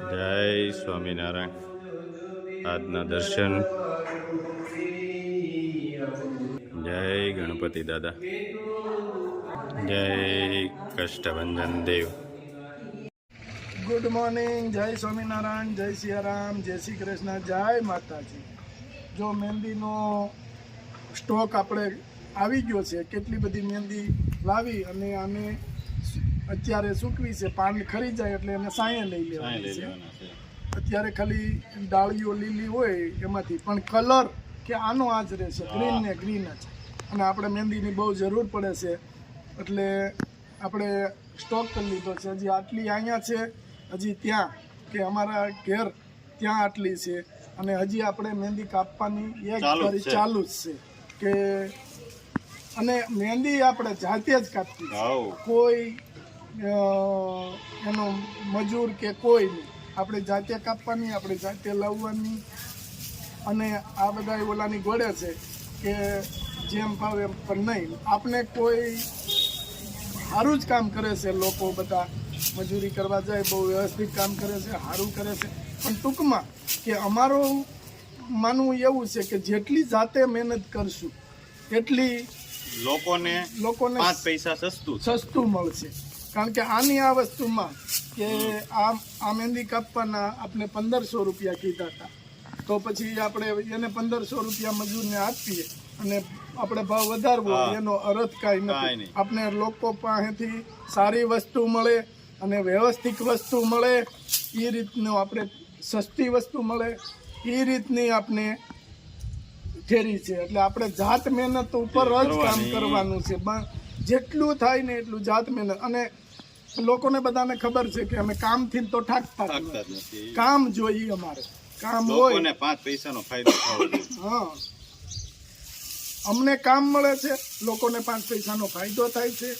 જય સ્વામિનારાયણ. આજના દર્શન. જય ગણપતિ દાદા. જય કષ્ટભંજન દેવ. Good morning. જય સ્વામિનારાયણ, જય સિયારામ, જય શ્રી કૃષ્ણ, જય માતાજી. જો મહેંદીનો સ્ટોક આપણે આવી ગયો છે. કેટલી બધી મહેંદી લાવી અને આને અત્યારે સૂકવી છે. પાન ખરી જાય એટલે એને સાંયે લઈ લેવાની છે. અત્યારે ખાલી ડાળીઓ લીલી હોય એમાંથી પણ કલર કે આનો આ જ રહેશે, ગ્રીન ને ગ્રીન જ. અને આપણે મહેંદીની બહુ જરૂર પડે છે એટલે આપણે સ્ટોક કરી લીધો છે. હજી આટલી અહીંયા છે, હજી ત્યાં કે અમારા ઘેર ત્યાં આટલી છે અને હજી આપણે મહેંદી કાપવાની એક ફરી ચાલુ જ છે કે અને મહેંદી આપણે જાતે જ કાપી, કોઈ એનો મજૂર કે કોઈ નહીં. આપણે જાતે કાપવાની, આપણે જાતે લાવવાની. અને આ બધા ઓલાની ગોળે છે કે જેમ ભાવે એમ પણ નહીં. આપણે કોઈ સારું જ કામ કરે છે, લોકો બધા મજૂરી કરવા જાય બહુ વ્યવસ્થિત કામ કરે છે, સારું કરે છે. પણ ટૂંકમાં કે અમારું માનવું એવું છે કે જેટલી જાતે મહેનત કરશું એટલી લોકોને 5 પૈસા સસ્તું મળશે. કારણ કે આની આ વસ્તુમાં કે આ મહેંદી કાપવાના આપણે 1500 રૂપિયા કીધા હતા, તો પછી આપણે એને 1500 રૂપિયા મજૂરને આપીએ અને આપણે ભાવ વધારવો એનો અર્થ કાંઈ નથી. આપણે લોકો પાસેથી સારી વસ્તુ મળે અને વ્યવસ્થિત વસ્તુ મળે એ રીતનું, આપણે સસ્તી વસ્તુ મળે એ રીતની આપણે થેરી છે. એટલે આપણે જાત મહેનત ઉપર જ કામ કરવાનું છે. જેટલું થાય ને એટલું જાત મહેનત. અને લોકોને બધાને ખબર છે કે અમે કામથી તો ઠાકતા નથી. કામ જોઈએ, અમારે કામ હોય, 5 પૈસાનો ફાયદો થવો જોઈએ. હા, અમને કામ મળે છે, લોકોને 5 પૈસાનો ફાયદો થાય છે.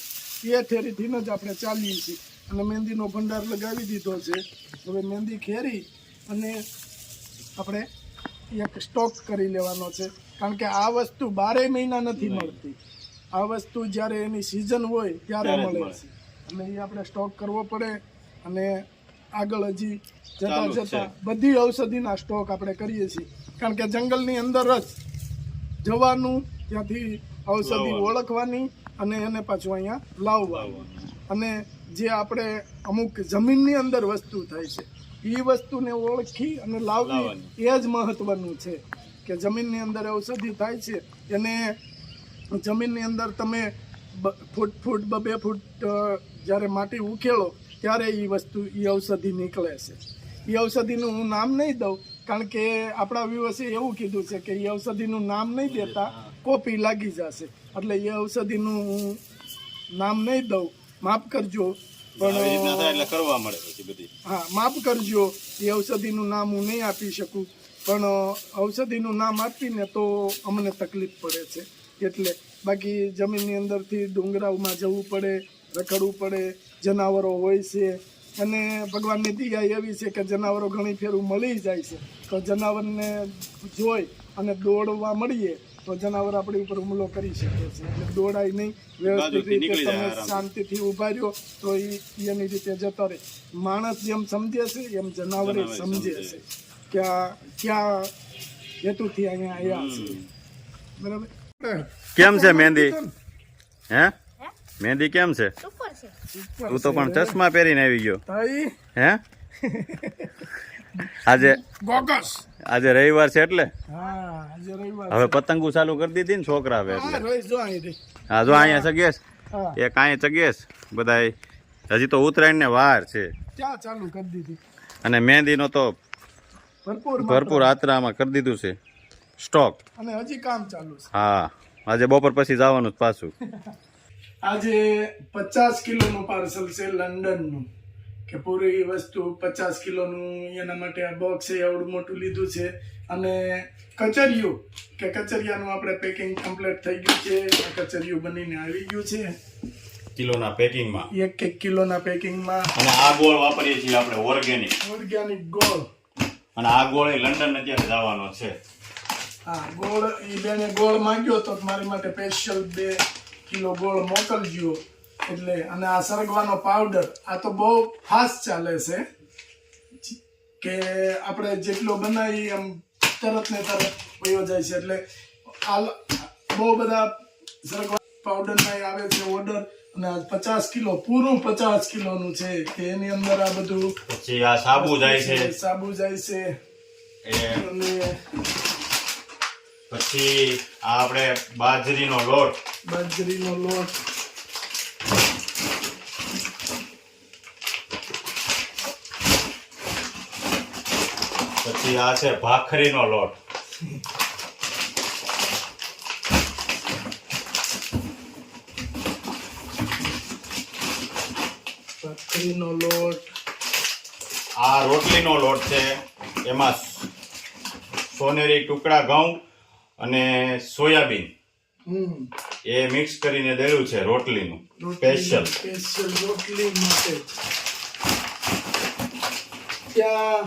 એ થેરીથી જ આપણે ચાલીએ છીએ. અને મહેંદીનો ભંડાર લગાવી દીધો છે. હવે મહેંદી ખેરી અને આપણે એક સ્ટોક કરી લેવાનો છે. કારણ કે આ વસ્તુ 12 મહિના નથી મળતી. આ વસ્તુ જ્યારે એની સિઝન હોય ત્યારે મળે છે. એટલે એ આપણે સ્ટોક કરવો પડે. અને આગળ હજી જતા બધી ઔષધિના સ્ટોક આપણે કરીએ છીએ. કારણ કે જંગલની અંદર જ જવાનું, ત્યાંથી ઔષધિ ઓળખવાની અને એને પાછું અહીંયા લાવવાનું. અને જે આપણે અમુક જમીનની અંદર વસ્તુ થાય છે એ વસ્તુને ઓળખી અને લાવવી એ જ મહત્વનું છે. કે જમીનની અંદર ઔષધિ થાય છે એને જમીનની અંદર તમે ફૂટ 2 ફૂટ જ્યારે માટી ઉકેળો ત્યારે એ વસ્તુ એ ઔષધિ નીકળે છે. એ ઔષધિનું હું નામ નહીં દઉં, કારણ કે આપણા વ્યૂઅર્સે એવું કીધું છે કે એ ઔષધિનું નામ નહીં દેતા, કોપી લાગી જશે. એટલે એ ઔષધિનું હું નામ નહીં દઉં, માફ કરજો. પણ કરવા મળે પછી બધી, હા, માફ કરજો, એ ઔષધિનું નામ હું નહીં આપી શકું. પણ ઔષધિનું નામ આપીને તો અમને તકલીફ પડે છે. એટલે બાકી જમીનની અંદરથી ડુંગરાઓમાં જવું પડે, રખડવું પડે. જનાવરો હોય છે અને ભગવાનની દયા એવી છે કે જનાવરો ઘણી ફેરું મળી જાય છે. તો જનાવરને જોઈ અને દોડવા મળીએ તો જનાવર આપણી ઉપર હુમલો કરી શકે છે. એટલે દોડાય નહીં, વ્યવસ્થિત રીતે તમે શાંતિથી ઊભા રહ્યો તો એની રીતે જતો રહે. માણસ જેમ સમજે છે એમ જનાવર સમજે છે કે ક્યાં હેતુથી અહીંયા આવ્યા છે. બરાબર. કેમ છે મહેંદી? હે, મહેંદી કેમ છે? તું તો પણ ચશ્મા પહેરીને આવી ગયો. હે, આજે રવિવાર છે એટલે હવે પતંગો ચાલુ કરી દીધી ને છોકરા આવે એટલે. હા, જો અહીંયા ચગેશ, એક અહીંયા ચગેશ. બધા હજી તો ઉત્તરાયણ ને વાર છે ચાલુ કરી દીધી. અને મહેંદીનો તો ભરપૂર આતરામાં કરી દીધું છે સ્ટોક. અને હજી કામ ચાલુ છે. હા, આજે બપોર પછી જવાનું પાછું. આજે 50 કિલોનું પાર્સલ છે લંડનનું. કે પૂરી વસ્તુ 50 કિલોનું, એના માટે આ બોક્સ એવડું મોટું લીધું છે. અને કચરિયું કે કચરિયાનું આપણે પેકિંગ કમ્પ્લીટ થઈ ગયું છે. કચરિયું બનીને આવી ગયું છે કિલોના પેકિંગમાં, 1 કિલોના પેકિંગમાં. અને આ ગોળ વાપરીએ છીએ આપણે ઓર્ગેનિક ગોળ. અને આ ગોળ લંડન અત્યારે જવાનો છે. હા, ગોળ એ બેને ગોળ માંગ્યો તો મારી માટે સ્પેશિયલ 2 કિલો ગોળ મોકલજો. એટલે અને આ સરગવાનો પાવડર, આ તો બહુ ફાસ્ટ ચાલે છે. કે આપણે જેટલો બનાવી એમ તરત ને તરત વયો જાય છે. એટલે બહુ બધા સરગવા પાવડરના આવે છે ઓર્ડર, અને આ 50 કિલો પૂરું 50 કિલોનું છે કે એની અંદર આ બધું. પછી આ સાબુ જાય છે, સાબુ જાય છે. અને પછી આ આપણે બાજરીનો લોટ, પછી આ છે ભાખરીનો લોટ, આ રોટલીનો લોટ છે. એમાં સોનેરી ટુકડા ઘઉં અને સોયાબીન એ મિક્સ કરીને દેલું છે રોટલીનું સ્પેશિયલ રોટલી માટે. ત્યાં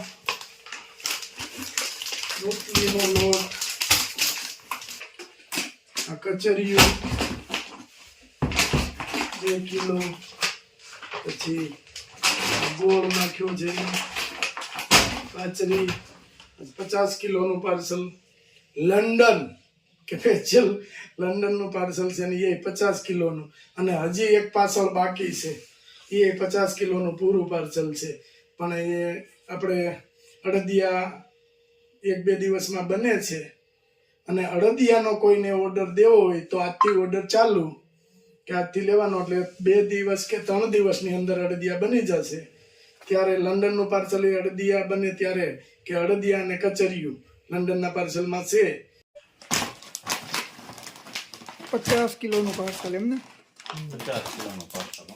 રોટલીનો લોટ, આ કચરિયું 2 કિલો, પછી ગોળ નાખ્યો છે, કાચરી 50 કિલોનું પાર્સલ. લંડન કે સ્પેશિયલ લંડનનું પાર્સલ છે ને એ 50 કિલોનું, અને હજી એક પાર્સલ બાકી છે એ 50 કિલોનું પૂરું પાર્સલ છે. પણ એ આપણે અડદિયા 1-2 દિવસમાં બને છે, અને અડદિયાનો કોઈને ઓર્ડર દેવો હોય તો આજથી ઓર્ડર ચાલુ કે આજથી લેવાનો, એટલે 2 દિવસ કે 3 દિવસની અંદર અડદિયા બની જશે. ત્યારે લંડનનું પાર્સલ એ અડદિયા બને ત્યારે, કે અડદિયા અને કચરિયું લંડનના પાર્સલમાં છે. 50 કિલોનું પાર્સલ એમને? 50 કિલોનું પાર્સલ.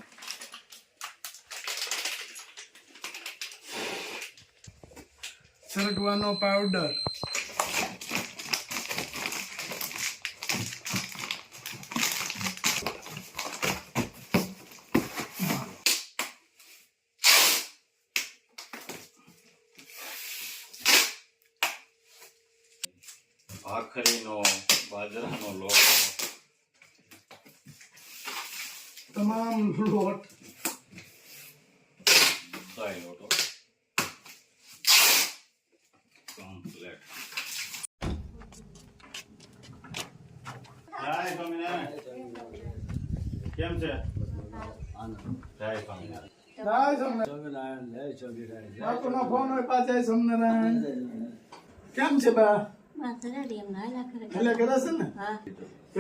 સરગવાનો પાવડર, ભાખરીનો બાજરાનો લોટ, તમામ લોટ, સાઈ લોટો કમ્પ્લીટ. જય સ્વામિનારાયણ. કેમ છે? જય સ્વામિનારાયણ. બાપુનો ફોન હોય પાછા સ્વામિનારાયણ. કેમ છે બા? એટલે કરે છે ને?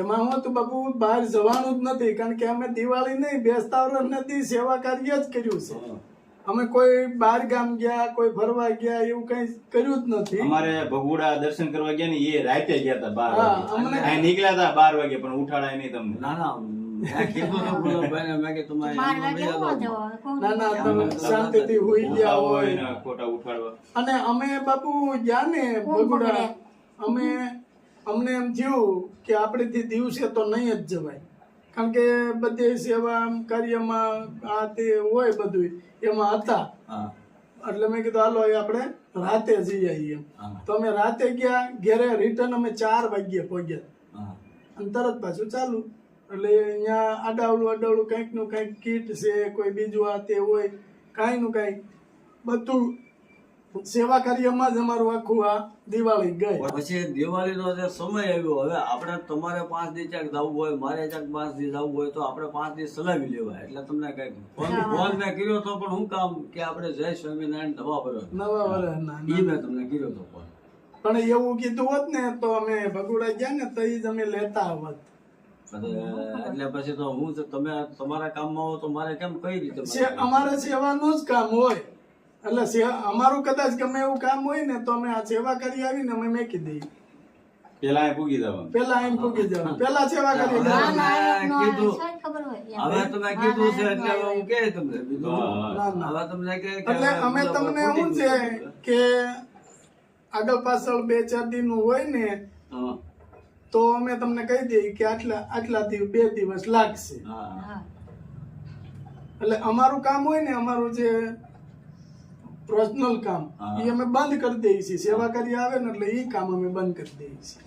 એમાં હું તો બાપુ બહાર જવાનું જ નથી, કારણ કે અમે દિવાળી નહીં, બેસતા વર્ષ નથી, સેવા કાર્ય જ કર્યું છે. અમે કોઈ બહાર ગામ ગયા, કોઈ ફરવા ગયા, એવું કઈ કર્યું જ નથી. અમારે ભગુડા દર્શન કરવા ગયા ને એ રાતે ગયા હતા 12 વાગે. અહીં નીકળ્યા હતા 12 વાગે, પણ ઉઠાડાય નહીં તમને. ના તમે શાંતિથી હોઈ ગયા હોય ને ખોટા ઉઠાડવા. અને અમે બાપુ ગયા ને ભગુડા, અમને એમ થયું કે આપણેથી દિવસે તો નહીં જ જવાય, કારણ કે બધી સેવા કાર્યમાં આ તે હોય બધું એમાં હતા. એટલે મેં કીધું હાલો આપણે રાતે જઈ આવીએ. તો અમે રાતે ગયા, ઘેરે રિટર્ન અમે 4 વાગ્યે પહોંચ્યા, અને તરત પાછું ચાલુ. એટલે અહીંયા આડાવડું કંઈક નું કંઈક કીટ છે, કોઈ બીજું આ તે હોય, કાંઈ નું કાંઈ બધું સેવા કાર્યમાં જ અમારું આખું આ દિવાળી ગઈ. પછી દિવાળીનો જે સમય આવ્યો, હવે આપણે તમારે 5 દી ચાક જવું હોય, મારે ચાક 5 દી જવું હોય, તો આપણે 5 દી સલાવી લેવાય. એટલે તમને કઈક ફોન મેં કર્યો તો, પણ હું કામ કે આપણે જય સ્વામિનારાયણ નવા વર્ષ મેં તમને કર્યો તો ફોન. પણ એવું કીધું હોત ને તો અમે ભગુડા ગયા ને તો જ અમે લેતા આવત. એટલે પછી તો હું તમે તમારા કામમાં હો તો મારે કેમ કઈ રીતે? અમારે સેવાનું જ કામ હોય, એટલે અમારું કદાચ ગમે એવું કામ હોય ને તો અમે આ સેવા કરી આવીને અમે મેકી દઈએ. પેલા અહીં પૂગી જવાનું, પેલા સેવા કરી કીધું. હવે તમે કીધું છે એટલે હું કે તમને બીજું હવે તમને કે એટલે અમે તમને શું છે કે આગળ પાછળ 2-4 દિન હોય ને તો અમે તમને કહી દઈએ કે આટલાથી 2 દિવસ લાગશે. એટલે અમારું કામ હોય ને, અમારું જે પર્સનલ કામ એ અમે બંધ કરી દઈએ છીએ. સેવા કરી આવે ને એટલે એ કામ અમે બંધ કરી દઈએ છીએ.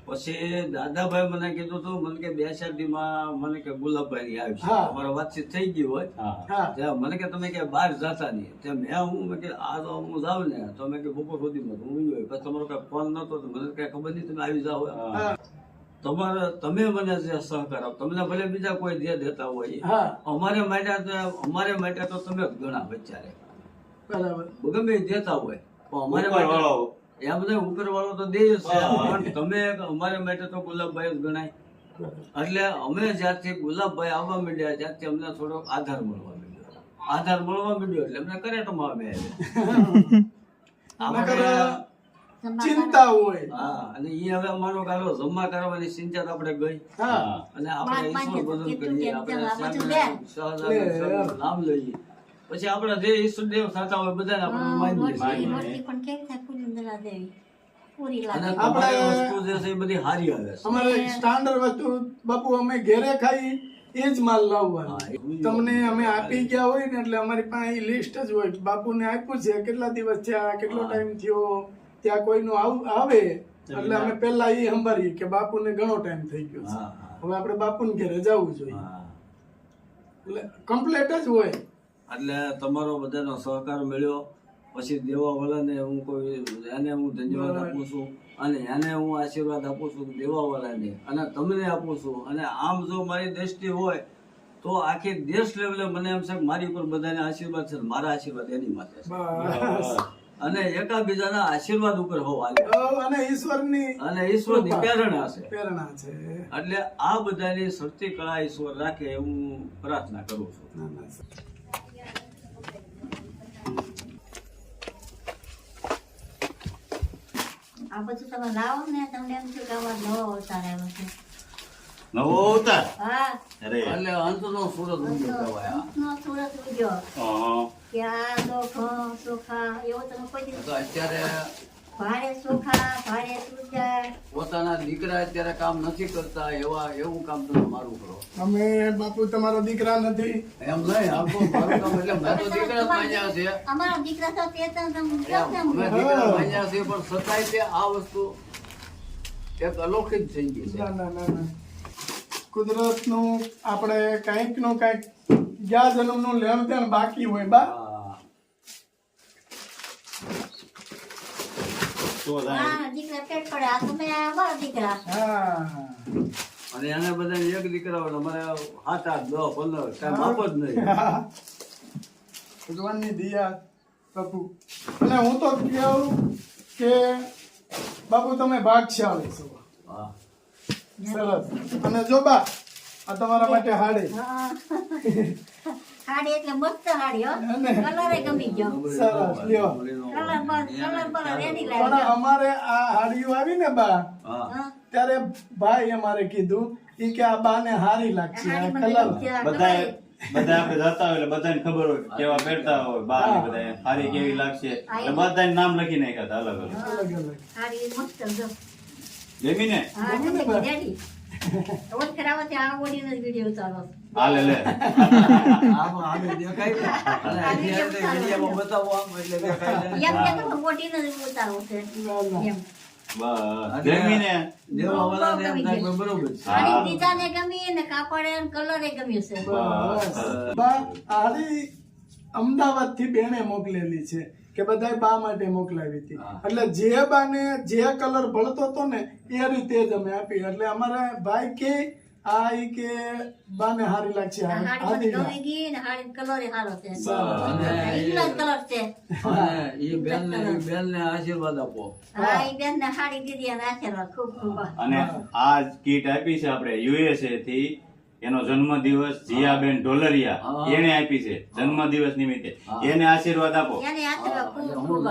પછી દાદાભાઈ મને કીધું હતું, મને કે 2 શેરડીમાં મને કે ગુલાબભાઈ આવશે. હા. અમારો વાતચીત થઈ ગઈ હોય હા ત્યાં મને કે તમે કે બહાર જતા નહીં. ત્યાં મેં કે આ તો હું જાઉં ને તો મેં કે બપોર સુધીમાં હું ગયો. પછી તમારો કઈ ફોન નતો તો મને કઈ ખબર નહીં તમે આવી જાઓ. હા તમે મને જે સહકાર આપો, તમને ભલે બીજા કોઈ જે દેતા હોય, હા અમારે માટે તો તમે જ ઘણા બચારે બરાબર ગમે એ દેતા હોય પણ અમારે માટે એમ બધા ઉપરવાળો તો દે જ છે, પણ તમે અમારે માટે તો ગુલાબભાઈ જ ગણાય. એટલે અમે જ્યારથી ગુલાબભાઈ આવવા માંડ્યા ત્યારથી અમને થોડોક આધાર મળવા માંડ્યો એટલે અમને કરેટમાં અમે આપણે ચિંતા હોય. હા અને ઈ હવે માનો કે હાલો જમા કરવાની ચિંતા તો આપણે ગઈ હા અને આપણે ઈશ્વર ભજન કરીએ, આપણે નામ લઈએ, પછી આપણે જે ઈશ્વરદેવ થતા હોય બધાને આપણે માનીએ છીએ. અને તમારી વસ્તુ જે છે એ બધી હારી આવે છે. અમારે સ્ટાન્ડર્ડ વસ્તુ બાપુ અમે ઘરે ખાઈ એ જ માલ લાવવાનો. તમને અમે આપી ગયા હોય ને એટલે અમારી પાસે લિસ્ટ જ હોય. બાપુને આપ્યું છે, કેટલા દિવસ થયા, કેટલો ટાઈમ થયો, ત્યાં કોઈનું આવે એટલે અમે પેલા એ સંભાળીએ કે બાપુને ઘણો ટાઈમ થઈ ગયો છે, હવે આપણે બાપુને ઘરે જવું જોઈએ. એટલે કમ્પ્લીટ જ હોય. એટલે તમારો બધાનો સહકાર મળ્યો. પછી દેવાવાળાને હું એને હું ધન્યવાદ આપું છું અને એને હું આશીર્વાદ આપું છું દેવાવાળાને અને તમને આપું છું. અને આમ જો મારી દ્રષ્ટિ હોય તો આખી દેશ લેવલે મને એમ છે કે મારી ઉપર બધાને આશીર્વાદ છે, મારા આશીર્વાદ એની માટે છે અને એકાબીજાના આશીર્વાદ ઉપર હોવા અને ઈશ્વરની પ્રેરણા છે. પ્રેરણા છે. એટલે આ બધાની શક્તિ કળા ઈશ્વર રાખે હું પ્રાર્થના કરું છું. આ બધું તમે લાવો ને તમને એમ થયું કે આવા નવો અવતાર આવ્યો છે. નવો અવતાર. હા અરે એટલે અંતનો સૂરજ ઉગ્યો કહેવાય. નો સુરત ઉગ્યો હા. કે આ તો ઘઉં ચોખા એવો તમે કોઈ દિવસ તો અત્યારે ભારે ચોખા ભારે સુજા પોતાના દીકરા અત્યારે કામ નથી કરતા એવું કામ તમે મારું કરો. અમે બાપુ તમારો દીકરા નથી. એમ નહીં, આમ તો મારું કામ એટલે મેં તો દીકરા જ માન્યા છે. અમારા દીકરા તો તે તો તમે અમે કેમ કેમ દીકરા માન્યા છે પણ છતાંય તે આ વસ્તુ એક અલૌકિક થઈ ગઈ છે. ના ના ના ના કુદરત નું આપણે કઈક નું કઈક ગયા જન્મ નું લેણ દેણ બાકી હોય બા. હા. તો જાય. હા દીકરા પેટ પડે આ તમે અમારા દીકરા હા અને એને બધા એક દીકરા હોય અમારે 7, 8, 10, 15 કાંઈ માપ જ નહીં. ભગવાનની દયા બાપુ. અને હું તો કહું કે બાપુ તમે ભાગશાળી છો. હા. સરસ. અને જો બા આ તમારા માટે હાડી. હા હાડી એટલે મસ્ત હાડી હો અને કલરે ગમી ગયો સરસ લ્યો. કલર રેડી પણ લાગ્યો અમારે આ હાડીઓ આવી ને બા હા. હા ત્યારે ભાઈ અમારે કીધું ઈ કે આ બાને હારી લાગશે આ હાડી કલર. બધા આપણે જતા હોય એટલે બધાને ખબર હોય કે કેવા પહેરતા હોય બા ને બધા સારી કેવી લાગશે એટલે બધાને નામ લખી નાખ્યા હતા અલગ અલગ. અલગ અલગ. હાડી મસ્ત જો જેમી ને હા નથી રેડી રોજ કરાવતી આ ઓડીનો વિડિયો ઉતારો હાલે લે. આમ આગળ દેખાય ને. અને અત્યારે તો વિડીયોમાં બતાવો આમ એટલે દેખાય ને. એમ કે તમે ઓડીનો ઉતારો છે એમ બસ જેમી ને દેવાવાળાને એમ થાય કે બરોબર છે. હાડી ડિઝાઇન ગમી ને કાપડ અને કલર એ ગમ્યું છે બસ. બા આ હાડી અમદાવાદ થી બેને મોકલેલી છે કે બધા બા માટે મોકલાવી હતી. એટલે જે બાને જે કલર ભળતો હતો ને એ રીતે જ અમે આપી. એટલે અમારા ભાઈ કે આ ઈ કે બાને હારી લાગશે હાડી મને ગમી ગઈ ને હાડી કલર એ સારો છે અને ઇંગ્લિશ કલર છે અને એ બેનને આશીર્વાદ આપો. હા એ બેન ને હાડી દીધી અને આશીર્વાદ ખૂબ ખૂબ અને આ કીટ આપી છે આપણે યુએસએ થી. એનો જન્મદિવસ જીયાબેન ઢોલરિયા એને આપી છે જન્મદિવસ નિમિત્તે. એને આશીર્વાદ આપો. એને આશીર્વાદ ખૂબ હું ખૂબ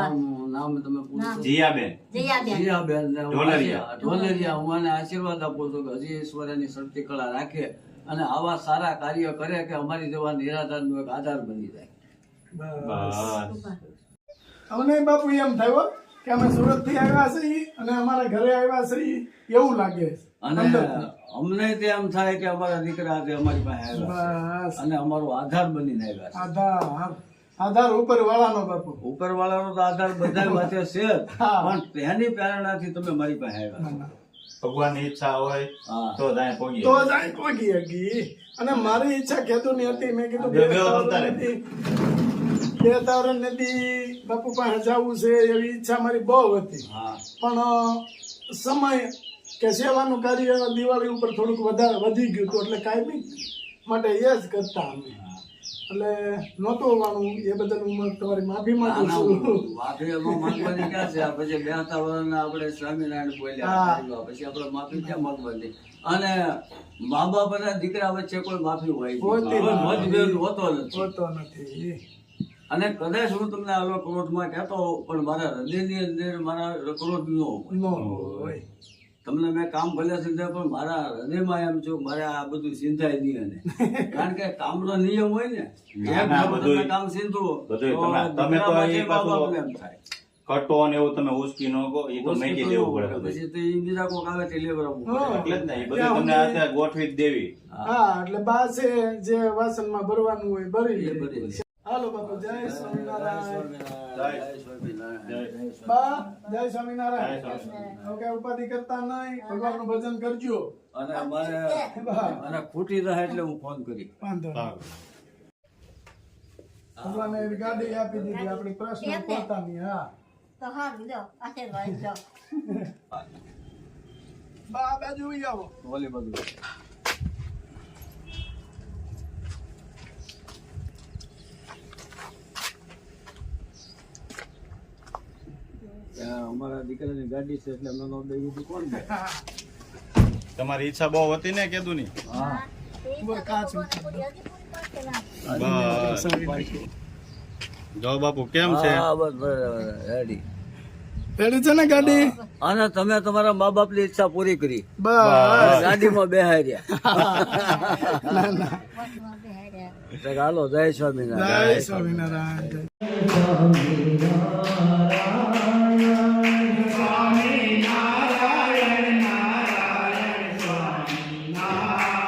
નામ તમે પૂછો. જીયાબેન જયાબેન જીયાબેનને હું ઢોલરિયા. ઢોલરિયા હું એને આશીર્વાદ આપું છું કે હજી ઈશ્વર એની શક્તિ કળા રાખે અને આવા સારા કાર્ય કરે કે અમારી જેવા નિરાધારનો એક આધાર બની જાય. બસ અમને બાપુ એમ થયો કે અમે સુરત થી આવ્યા છીએ અને અમારા ઘરે આવ્યા છીએ એવું લાગે છે. અને અમને તે એમ થાય કે અમારા દીકરા તે અમારી પાસે આવ્યા બસ છે અને અમારો આધાર બનીને આવ્યા છે. આધાર આધાર ઉપર વાળાનો બાપુ. ઉપરવાળાનો તો આધાર બધા માથે છે જ. હા. પણ તેની પ્રેરણાથી તમે મારી પાસે આવ્યા છો. ભગવાનની ઈચ્છા હોય હા. તો જ અહીંયા પહોંચીએ. તો જ અહીં પહોંચી ગઈ. અને મારી ઈચ્છા ખેતુની હતી. મેં કીધું બે બે તાવરણ તાવરણ નદી બાપુ પાસે જવું છે એવી ઈચ્છા મારી બહુ હતી. હા પણ સમય કે સેવાનું કાર્ય દિવાળી ઉપર થોડુંક વધારે વધી ગયું હતું એટલે કાયમી માટે એ જ કરતા અમે. એટલે નહોતું હોવાનું એ બદલ હું તમારી માફી માંગુ છું. માફી એમાં માંગવાની ક્યાં છે? આ પછી 2 વર્ષના આપણે સ્વામિનારાયણ બોલ્યા પછી આપણે માફી ક્યાં માંગવાની? અને મા બાપ અને દીકરા વચ્ચે કોઈ માફી હોય નહીં. હોતી કોઈ નથી. મતભેદ હોતો નથી. હોતો નથી. અને કદાચ હું તમને આલો ક્રોધમાં કહેતો હોઉં, પણ મારા હૃદયની અંદર મારા ક્રોધ ન હોય. ન હોય. તમને મેં કામ ભલે સિંધાય પણ મારા હૃદયમાં એમ છું મારે આ બધું સિંધાય નહીં. અને કારણ કે કામનો નિયમ હોય ને, ના, એક ના, ધારો બધું- તમે કામ સિંધવો બધું તો તમે તો દીકરા એ માટે પાછું મા બાપને એમ થાય. કટો ને એવું તમે ઉસકી નો કહો, એ તો મેકી દેવું પડે બધું. પછી તો ઈ બીજા કોક આવે તે લેવડાવવું પડે. હા. એટલે જ ને, એ બધું તમને અત્યારે ગોઠવી જ દેવી. હા એટલે બા છે જે વાસણમાં ભરવાનું હોય ભરી એ લે. બધી છે. હાલો બાપુ જય જય સ્વામિનારાયણ. સ્વામિનારાયણ, જય સ્વામિનારાયણ. બા જય સ્વામિનારાયણ. હવે કઈ ઉપાધિ કરતા નહીં, ભગવાનનું ભજન કરજો. અને અમારે બા અને ખૂટી રહે એટલે હું ફોન કરી. વાંધો નહીં. ભગવાને એવી ગાડી આપી દીધી આપણી પ્રશ્ન પોતાની. હા તો હારું લો આશીર્વાદ લો. બા આ બાજુ ઈ આવો. ઓલી બધું અમારા દીકરાની ગાડી છે એટલે અમે દઈ દીધું. કોણ દે? તમારી ઈચ્છા બહુ હતી ને કીધું ની. હા ઉપર કાચ મૂકી. બસ જો બાપુ કેમ છે? હા, બસ બરાબર, રેડી. રેડી છે ને ગાડી? અને તમે તમારા મા બાપ ની ઈચ્છા પૂરી કરી. બસ ગાડીમાં બેહાર્યા. ના ના બસમાં બેહાડ્યા. એટલે હાલો જય સ્વામિનારાયણ. જય Swaminarayan. Swami Narayana Narayana Swami Narayana